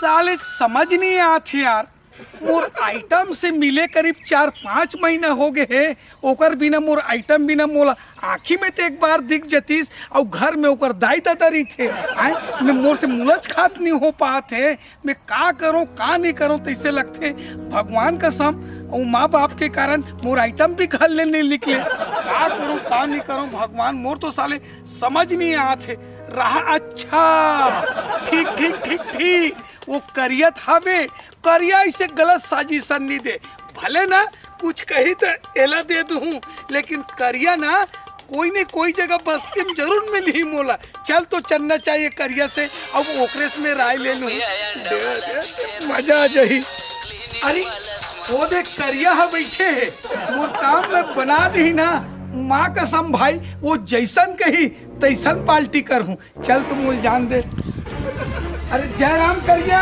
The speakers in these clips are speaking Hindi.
साले समझ नहीं आते यार। मोर आइटम से मिले करीब 4-5 महीना हो गए है। ओकर बिना मोर आइटम बिना मोला आँखी में तो एक बार दिख जतीस और घर में ओकर दाई दादारी थे। आए मैं मोर से मुलच खात नहीं हो पाते। मैं का करूँ का नहीं करूँ तो इससे लगते भगवान कसम और माँ बाप के कारण मोर आइटम भी घर ले नहीं निकले। का करूँ का नहीं करूँ भगवान, मोर तो साले समझ नहीं आते। रहा अच्छा ठीक ठीक ठीक ठीक वो करियत हवे, करिया इसे गलत साजिशन नहीं दे। भले ना कुछ कही तो एला दे दूँ, लेकिन करिया ना कोई न कोई जगह बस्ती में जरूर मिली मोला। चल तो चलना चाहिए करिया से। अब ओकरेस में राय ले लूँ, मजा आ जाही। अरे वो देख करिया है बैठे है, वो काम में बना दी ना माँ कसम भाई, वो जैसन कही तैसन पार्टी कर हूँ। चल तुम मुझे जान दे। अरे जय राम करिया।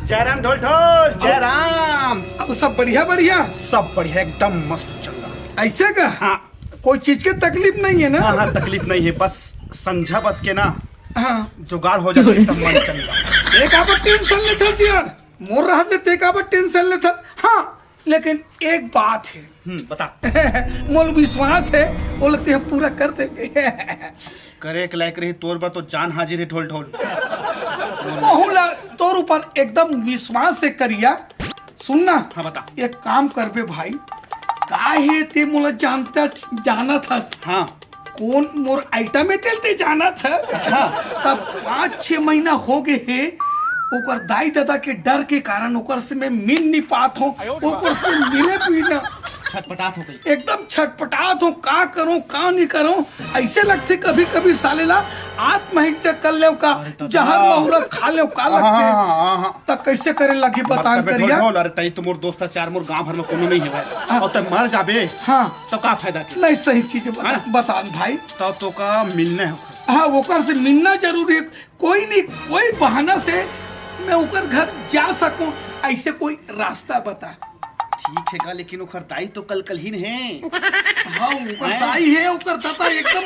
जय राम ढोल ढोल। जय राम। अब सब बढ़िया बढ़िया, सब बढ़िया एकदम मस्त चल रहा। ऐसे का? हाँ। कोई चीज की तकलीफ नहीं है ना? हाँ हाँ तकलीफ नहीं है, बस संझा बस के ना हाँ जुगाड़ हो जाए तब मन चल रहा। एक आवर टेंशन ले था यार, मोर रहा दे एक आवर टेंशन ले था। हाँ लेकिन एक बात है। बता। मोल विश्वास है वो लगते हैं पूरा कर देंगे। करे के लायक रही तोर पर तो जान हाजिर है ढोल ढोल। तोर ऊपर एकदम विश्वास से करिया। सुनना। हाँ बता। एक काम करबे भाई, काहे ते मोला जानता जाना था। हाँ कौन मोर आइटम में तेलते जाना था। अच्छा। तब 5-6 महीना हो गए है। ओकर दाई दादा के डर के कारण ओकर से मैं मिल नहीं पात हूँ, ओकर से मिले भी ना। छटपटात हो गई एकदम छटपटात हूँ, का करूँ का नहीं करूँ। ऐसे लगते कभी कभी सालेला आत्महत्या कर ले का, जहर महुरा खा ले का लगते। तब कैसे करे लगी बता करिया। अरे तई तो मोर दोस्त चार मोर गांव भर में कोनो नहीं है और तब मर जाबे। हाँ तो का फायदा नहीं, सही चीज बता भाई। तब तो का मिलने हो। हाँ ओकर से मिलना जरूरी है। कोई नहीं कोई बहाना से मैं ओकर घर जा सकूं, ऐसे कोई रास्ता बता। ठीक है का, लेकिन ओकर दाई तो कल ही है। हाँ ओकर दाई है, ओकर दादा एकदम।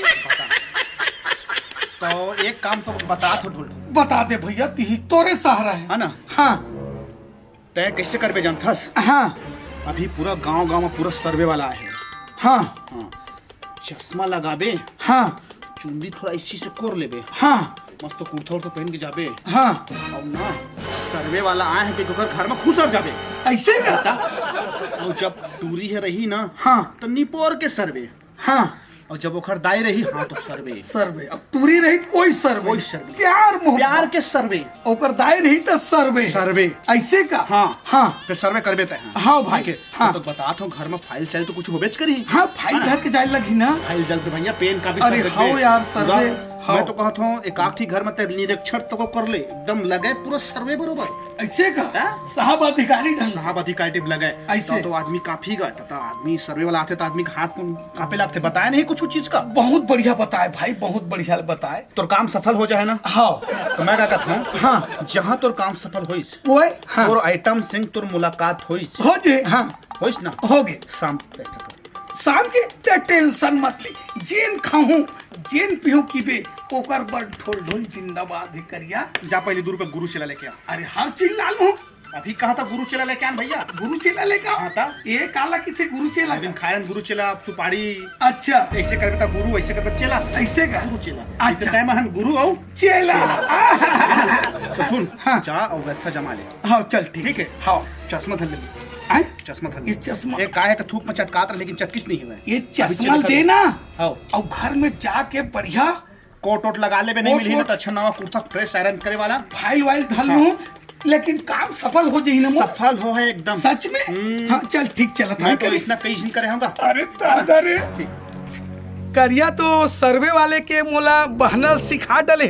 तो एक काम तो बता तो ढूंढ। बता दे भैया, ती तोरे सहारा है ना। हाँ तय कैसे कर बे जानथस? हाँ अभी पूरा गांव में पूरा सर्वे वाला है। हाँ हाँ चश्मा लगाबे। हाँ चुंदी थोड़ा इसी से कोर लेबे। हाँ मस्त तो कुर्ता उर्ता पहन के जाबे। हाँ और ना सर्वे वाला आए हैं कि घर में खुसर जाबे। ऐसे का? और जब दूरी है रही ना हाँ तो निपोर के सर्वे। हाँ और जब ओखर दाई रही हाँ तो सर्वे। सर्वे अब टूरी रही कोई सर्वे, कोई सर्वे। प्यार के सर्वे। ओकर दाई रही तो सर्वे। सर्वे ऐसे का? हाँ हाँ फिर सर्वे करबे तय। हाँ भाई हाँ तो बता तो घर में फाइल चाइल तो कुछ होबेच करी। हाँ फाइल घर के जाए लगी ना। फाइल जल पे भैया पेन का भी। अरे हाँ यार सर्वे। मैं तो कहता हूँ एक आखी घर में निरीक्षण तो कर ले, एकदम लगे पूरा सर्वे बरोबर। ऐसे का? साहब अधिकारी साहब अधिकारी लगे ऐसे तो आदमी काफी गए तो आदमी सर्वे वाला आते तो आदमी का हाथ कांपे लगते। बताया नहीं कुछ चीज का? बहुत बढ़िया बताए भाई, बहुत बढ़िया बताए। तोर काम सफल हो जाए ना। हाँ तो मैं क्या कहता हूँ, हाँ जहाँ तोर काम सफल होइस वो हाँ। और आइटम सिंह तोर मुलाकात होइस हो जे। हाँ होइस ना, हो गए शाम के टेंशन मत ले। जेन खाऊं जेन पीऊं की बे ओकर बड़ ढोल ढोल जिंदाबाद ही करिया। जा पहले 2 रुपए गुरु चला लेके आ। अरे हर चीज ला लूं। अभी कहा था गुरु चला लेके आन भैया। गुरु चेला लेके हाँ था। ये काला किसे गुरु चेला? दिन खायन गुरु चला सुपारी। अच्छा ऐसे करबे ता गुरु, ऐसे करबे चेला। ऐसे का? गुरु चेला। अच्छा टाइम हम गुरु आओ चेला। तो सुन हाँ। जा और व्यवस्था जमा ले। हाँ चल ठीक है। हाँ चश्मा धर ले। आए चश्मा धर। ये चश्मा एक काहे का थूक में चटकात रहे लेकिन चटकिस नहीं हुआ। ये चश्मा देना आओ और घर में जाके बढ़िया कोट वोट लगा ले। नहीं मिली ना तो अच्छा नवा कुर्ता फ्रेश आयरन करे वाला फाइल वाइल धर लूं। लेकिन काम सफल हो जाए ना। सफल हो है एकदम सच में। हाँ चल ठीक चला था। मैं तो इसना कई दिन करे होगा। अरे दादा रे करिया तो सर्वे वाले के मोला बहना सिखा डले।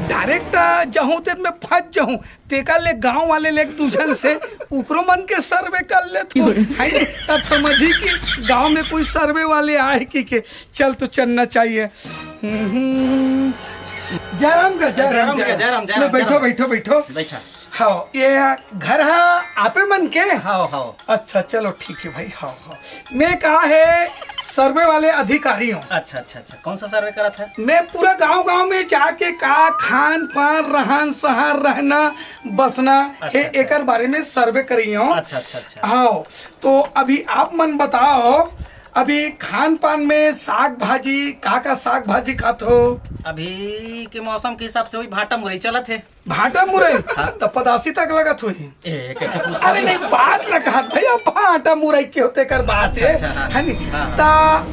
डायरेक्ट जहूं ते मैं फंस जाऊं तेका ले गांव वाले ले दूजन से उकरो मन के सर्वे कर ले तो है नहीं। तब समझी कि गांव में कोई सर्वे वाले आए कि के चल तो चलना चाहिए। जयराम का जयराम बैठो बैठो बैठो बैठा। हाँ ये घर है आपे मन के? हाँ हाँ। अच्छा चलो ठीक है भाई। हाँ हाँ मैं कहा है सर्वे वाले अधिकारी हूँ। अच्छा अच्छा अच्छा, कौन सा सर्वे करा था? मैं पूरा गांव में जाके का खान पान रहन सहन रहना बसना अच्छा, है अच्छा। एकर बारे में सर्वे करी हूँ। अच्छा अच्छा अच्छा। हाँ, तो अभी आप मन बताओ, अभी खान पान में साग भाजी का साग भाजी खात हो? अभी के मौसम के हिसाब से वही भाटा मुरई चला थे। भाटा मुरई तो 85 तक लगत हुई। ए कैसे पूछ अरे नहीं, बात न कहा भैया, भाटा मुरई के होते कर बात है, अच्छा, हाँ, है नहीं? हाँ। ता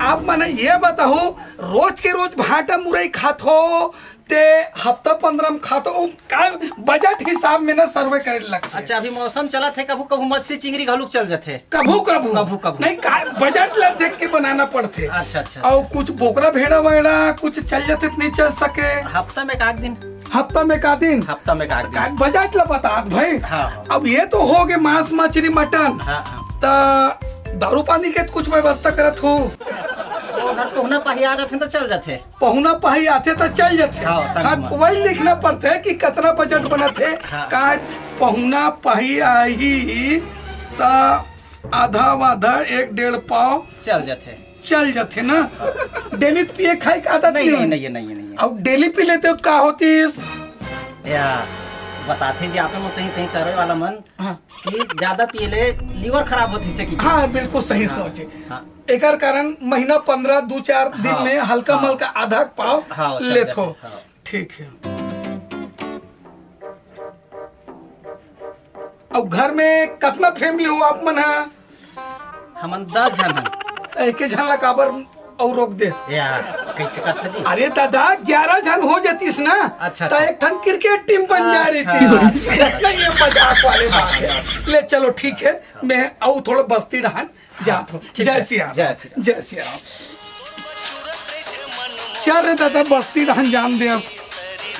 आप मने ये बताओ, रोज के रोज भाटा मुरई खात हो ते हफ्ता 15 में खातो, का बजट हिसाब में ना सर्वे करे लगता है। अच्छा, अभी मौसम चला थे, कभू कभू मछली चिंगरी घालूक चल जाते। कभू कभू कभू कभू। नहीं, का बजट ला देख के बनाना पड़ते। अच्छा अच्छा। और कुछ बोकरा भेड़ा वेड़ा कुछ चल जाते नहीं चल सके। हफ्ता में एक दिन। हफ्ता में का दिन? हफ्ता में एक का दिन। बजट ला बता भाई। हाँ। अब ये तो हो गए मांस मछली मटन, हाँ हाँ। ता दारू पानी के कुछ व्यवस्था करत हो? घर पहुना पाही आ जाते तो चल जाते। पहुना पाही आते तो चल जाते। हाँ, संग हाँ, में। वही लिखना पड़ता है कि कितना बजट बनत है। हाँ। का पहुना पाही आई ता आधा वाधा 1-1.5 पाव चल जाते। चल जाते ना। डेली पिए खाए का आदत नहीं नहीं नहीं है? नहीं नहीं। अब डेली पी लेते हो का होती है? या बताते जी आपने मुझे सही सही सर्वे वाला मन हाँ कि ज्यादा पिए लीवर खराब होती से कि हाँ, बिल्कुल सही सोचे। हाँ। एकर कारण महीना 15 2-4 दिन हाँ, में हल्का हाँ। मलका आधा पाव हाँ, चल लेत हो। जाते, हाँ। ठीक है। अब घर में कितना फैमिली हो आप मन? हमन 10 जन हैं। एक झन काबर और रोक दे? या कैसे करते जी? अरे दादा, 11 जन हो जातीस ना। अच्छा, तो अच्छा। एक ठन क्रिकेट टीम बन जा रही अच्छा, थी। नहीं, ये मजाक वाली बात है। ले चलो ठीक है, मैं आऊ थोड़ा बस्ती रहन जात हूँ। ठीक है। जय श्री राम। जय श्री राम। जय श्री राम। चल रे दादा, बस्ती रहन जान दे। अब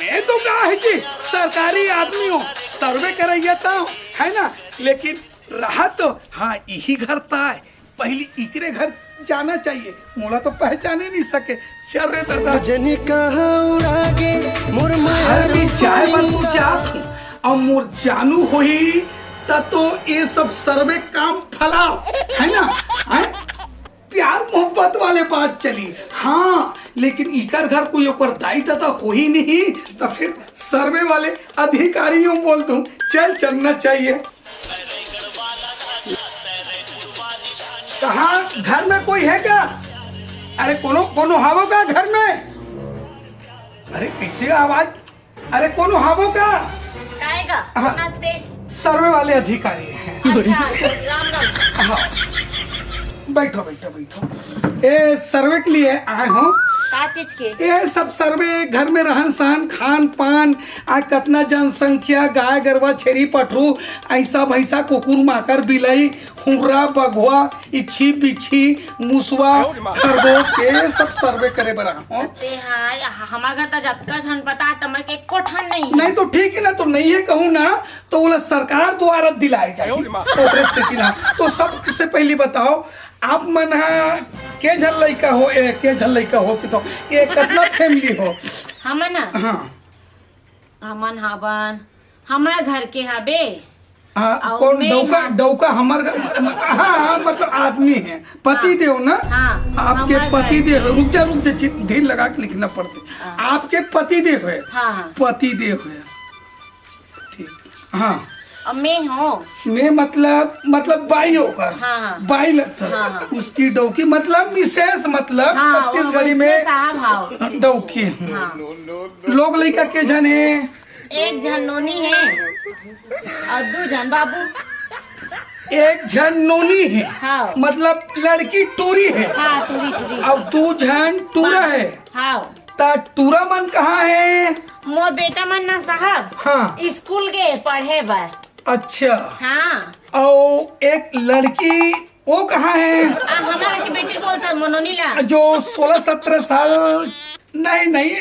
मैं तो कहा है जी, सरकारी आदमी हो, सर्वे कराइए तो है ना, लेकिन रहा तो हाँ यही घर था है, पहले इकरे घर जाना चाहिए। मोला तो पहचाने नहीं सके। चल रे दादा, जनी कहाँ उड़ागे मोर हर भी चाय पर तू जात हूँ और मोर जानू होई तब तो ये सब सर्वे काम फला है ना, है? प्यार मोहब्बत वाले बात चली। हाँ, लेकिन इकर घर कोई ऊपर दायित्व तो हो ही नहीं, तो फिर सर्वे वाले अधिकारियों बोल दूं चल चलना चाहिए। कहाँ घर में कोई है क्या? अरे कोनो कोनो हावो का घर में? अरे कैसे आवाज? अरे कोनो हावो का? आएगा। हाँ। नमस्ते। सर्वे वाले अधिकारी हैं। अच्छा, राम राम। हाँ, बैठो बैठो बैठो। ये सर्वे के लिए आए हूँ। का चीज के? ये सब सर्वे घर में रहन सहन खान पान, आज कितना जनसंख्या, गाय गरवा छेरी पठरू, ऐसा भैसा कुकुर माकर बिलाई हुर्रा बघवा इच्छी बिच्छी मुसवा खरगोश के सब सर्वे करे बर आए हूँ। ते हाय, हमार घर तो जतका छन पता तमर के एको ठन नहीं। नहीं तो ठीक है ना, तो नहीं है कहूँ ना तो बोला सरकार द्वारा दिलाई जाएगी। से दिला तो सबसे पहले बताओ आप मन के झन लइका हो, के झन लइका हो तो ये कितना फैमिली हो? हमन हाँ हमन हवन हमार घर के हबे। हाँ, और कौन मैं डौका हाँ। डौका हमार हाँ मतलब आदमी है, पति देव ना? हाँ, आपके हमार पति घर। देव, रुक जा धीर लगा के लिखना पड़ते। आपके पति देव है? हाँ हाँ। पति देव है, ठीक। हाँ, और मैं हूँ। मैं मतलब बाई होकर। हाँ, हाँ। बाई लगता हाँ, हाँ। उसकी डौकी मतलब मिसेस, मतलब हाँ, छत्तीसगढ़ी वो में साहब हाव। डौकी। हाँ। लोग लड़का के जन है? एक जन नोनी है और 2 जन बाबू। एक जन नोनी है। हाँ। मतलब लड़की टूरी है। हाँ, टूरी टूरी। अब 2 जन टूरा है। हाँ। ता टूरा मन कहाँ है? मोर बेटा मन ना साहब हाँ। स्कूल गए पढ़े बर। अच्छा, हाँ। और एक लड़की वो कहाँ है? हमारे की बेटी बोलता मनोनी ला। जो 16-17 साल? नहीं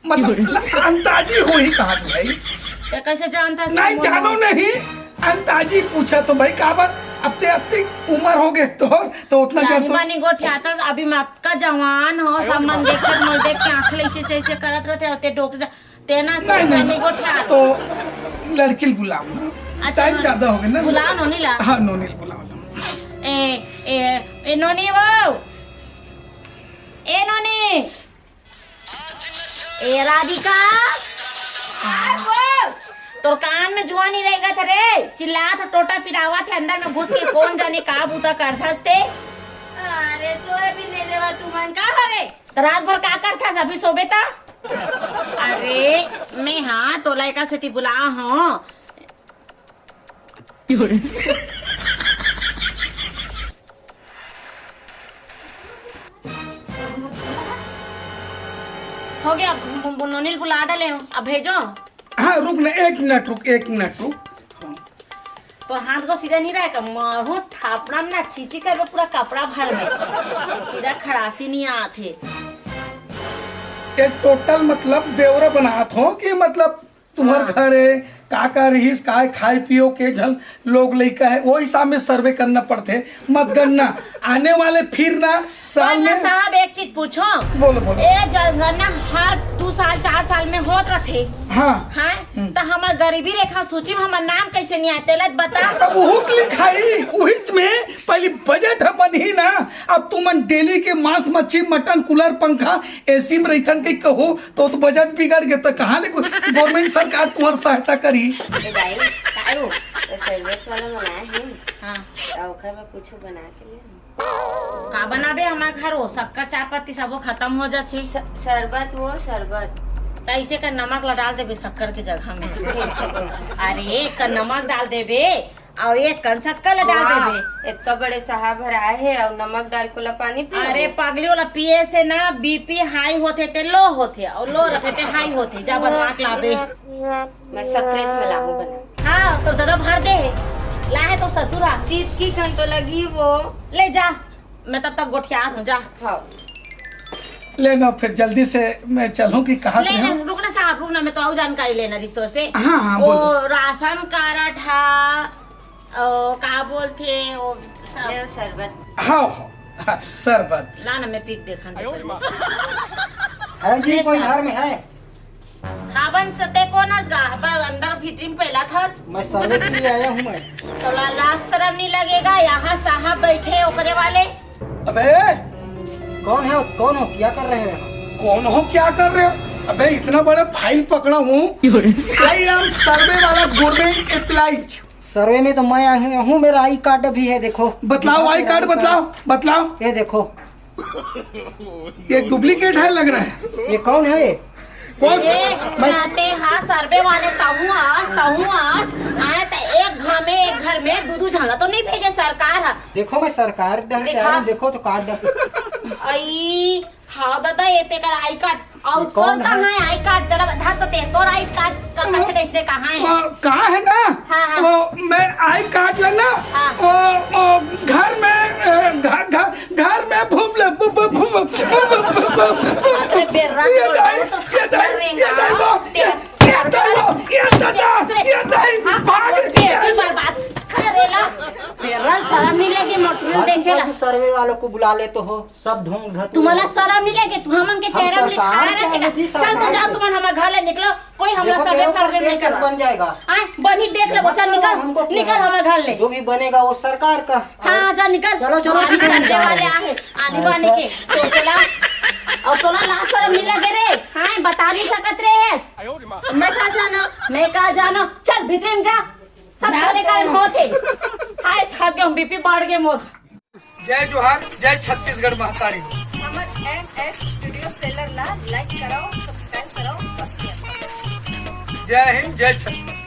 मतलब अंताजी हो ही कहा भाई? तो कैसे जानता? नहीं जानो नहीं, अंताजी पूछा तो भाई काबर अब उम्र हो गए तो उतना जानी जानते। मानी गोठियाता अभी मक्का जवान हो, सब मन देख के आंख ले ऐसे करत रहते होते डॉक्टर तेना से नहीं गोठिया तो लड़की बुलाओ ना, अच्छा, टाइम ज्यादा हो गया ना। बुलाओ नोनी ला। हाँ, नोनी बुलाओ ना। ए नोनी वो ए नोनी, ए राधिका, तोर कान में जुआ नहीं रहेगा था रे, चिल्ला था टोटा पिरावा थे अंदर में घुस के, कौन जाने का बूता करथस ते। अरे सोए भी नहीं देवा तू मन का हो गए। तो रात भर का करथस अभी सोबे ता? अरे मैं हाँ तो लड़का से बुला हूँ। हो गया, नोनील बुला डाले हूँ, अब भेजो। हाँ रुक ना, एक मिनट रुक। तो हाथ को सीधा नहीं रहेगा, मारू थापड़ा में ना चीची कर पूरा कपड़ा भर में, सीधा खड़ासी नहीं आते। ये टोटल मतलब ब्यौरा बनात हो कि मतलब तुम्हार घर है, का रहीस, का खाए पियो के झल लोग लइका है, वो हिसाब में सर्वे करना पड़ते। मत गन्ना आने वाले फिर ना साल में। साहब एक चीज पूछो। बोलो। ए जनगणना हर 2 साल 4 साल में होत रहे। हाँ तो हमार गरीबी रेखा सूची में हमार नाम कैसे नहीं आते लत बता। तब उहुक लिखाई उहिच में पहले बजट बनी ना। अब तुमन डेली के मांस मच्छी मटन कूलर पंखा एसी में रहथन के कहो तो बजट बिगड़ गया। तो कहाँ ले गवर्नमेंट सरकार तुम्हारी सहायता करी। भाई कारू तो सर्विस वाला बनाया है। हाँ तो घर में कुछ बना के ले का बनाबे हमार घर हो, शक्कर चाय पत्ती सब खत्म हो जाते। शरबत वो शरबत तो ऐसे का नमक ला डाल देबे शक्कर के जगह में। अरे एक का नमक डाल देबे और एक का शक्कर ला डाल देबे। इतना बड़े साहब भराए है और नमक डाल को ला पानी पी। अरे पगली वाला पिए से ना बीपी हाई होते ते लो होते और लो रहते ते हाई होते। जा बनवा के लाबे। मैं सक्रेज में लाऊं बना। हाँ तो दादा भर दे लाए तो ससुरा तीत की खन तो लगी वो ले जा, मैं तब तक गोठियात हूँ। जा हाँ लेना फिर जल्दी से मैं चलूं कि कहा लेना, रुकना साहब रुकना, मैं तो और जानकारी लेना रिश्तों से। हाँ, वो बोलो। राशन कार्ड था का बोलते वो ले शरबत। हाँ शरबत ला ना, मैं पीक देखा है जी, कोई घर में है? हावन सते कोनस गा पर अंदर भीतरी में पहला था। मैं सर्वे के लिए आया हूँ मैं। तो लाज शर्म नहीं लगेगा, यहाँ साहब बैठे ओकरे वाले। अबे कौन हो, क्या कर रहे हैं? कौन हो, क्या कर रहे हो? अबे इतना बड़ा फाइल पकड़ा हूँ। आई एम सर्वे वाला गवर्नमेंट एम्प्लॉइज। सर्वे में तो मैं आया हूँ, मेरा आई कार्ड भी है, देखो। बतलाओ आई कार्ड बतलाओ। ये देखो, ये डुप्लीकेट है लग रहा है। ये कौन है? ये कौन? हाँ सर्वे वाले तहु आस आए तो एक घर में दू झंडा तो नहीं भेजे सरकार है। देखो मैं सरकार देखो तो कार्ड। आई हाँ दादा ये तेरा आई कार्ड और कौन कहाँ है आई कार्ड तेरा बता तो तोर आई कार्ड का कैसे कैसे कहाँ है? कहाँ है ना? हाँ। वो मैं आई कार्ड लेना घर में घूम ले शर्म नहीं लगी मोटरसाइकिल देखेला। सर्वे वालों को बुला ले तो हो, सब ढूंढ घर। तुम्हारा शर्म नहीं लगे? तू हमन के चेहरा में लिखा रखेगा। चल तो जाओ तुम हमारे घर ले निकलो, कोई हमरा सर्वे फर्वे नहीं कर बन जाएगा। बनी देख ले बच्चा, निकल हमारे घर ले। जो भी बनेगा वो सरकार का। हाँ जा निकल। चलो सर्वे वाले आए आने बाने के तो चला और तोला लाज शर्म नहीं लगे रे? हाँ बता नहीं सकत रे। मैं कहा जानो चल भीतर में जा, सब कारण होते। हाय थक गए, बीपी बढ़ गए मोर। जय जोहार, जय छत्तीसगढ़ महतारी। हमर MS स्टूडियो सेलर ला लाइक करो, सब्सक्राइब करो और शेयर करो। जय हिंद, जय छत्तीसगढ़।